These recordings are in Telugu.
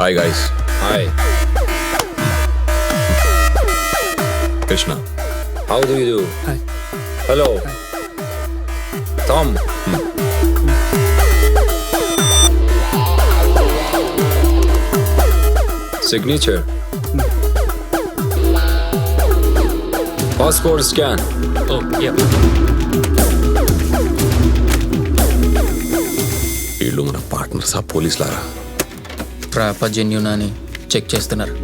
Hi guys. Hi. Krishna. How do you do? Hi. Hello. Tom. Signature. Passport scan. Oh, yeah. వీళ్ళు మన పార్ట్నర్స్, ఆ పోలీసులారా? ప్రాపర్ జెన్యూన్ అని చెక్ చేస్తున్నారు.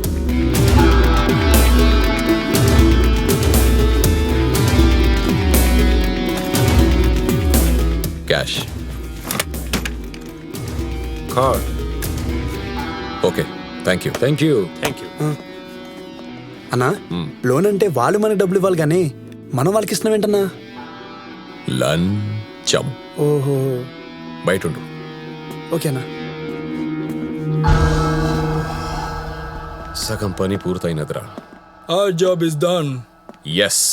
Cash. Card. Okay, thank you. Thank you. అన్నా లోన్ అంటే వాళ్ళు మనకి డబ్బులు ఇవ్వాలి కానీ మనం వాళ్ళకి ఇస్తున్నాం ఏంటన్నా? లంచం. ఓహో, బయట ఉండు. ఓకేనా. సగం పని పూర్తయినదిరా. Our job is done. Yes,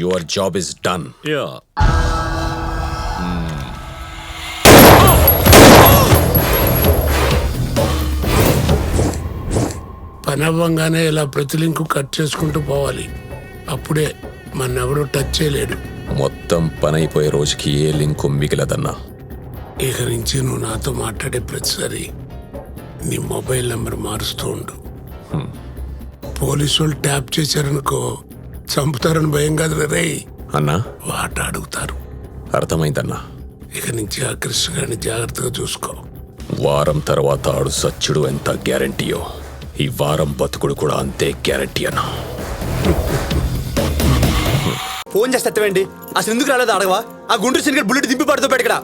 your job is done. Yeah. పని అవ్వంగానే ఇలా ప్రతి లింకు కట్ చేసుకుంటూ పోవాలి. అప్పుడే మన్నెవడూ టచ్ చేయలేడు. మొత్తం పని అయిపోయే రోజుకి ఏ లింకు మిగిలదన్నా. ఇక నుంచి నువ్వు నాతో మాట్లాడే ప్రతిసారి నీ మొబైల్ నెంబర్ మారుస్తూ ఉండు. పోలీసు వాళ్ళు ట్యాప్ చేశారనుకో, చంపుతారని భయం కాదు రే. అన్నా, వాట అడుగుతారు. అర్థమైందన్నా. ఇక నుంచి ఆ కృష్ణ గారిని జాగ్రత్తగా చూసుకో. వారం తర్వాత ఆడు సచ్చుడు ఎంత గ్యారంటీయో, ఈ వారం బతుకుడు కూడా అంతే గ్యారంటీ అన్నా. ఫోన్ చేస్తే ఎత్తవేంటి? అసలు ఎందుకు రాలేదు అడగవా? ఆ గుంటూరు సినిమా బుల్లెట్ దింపి పడుతూ ఇక్కడ.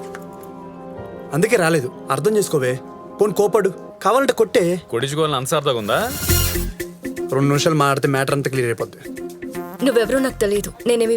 అందుకే రాలేదు, అర్థం చేసుకోవే. పోన్ కోపడు, కావాలంటే కొట్టే. కొట్టించుకోవాలని అన్సార్థంగా ఉందా? 2 నిమిషాలు మాట్లాడితే మ్యాటర్ అంతా క్లియర్ అయిపోద్ది. నువ్వెవరో నాకు తెలియదు. నేనేమి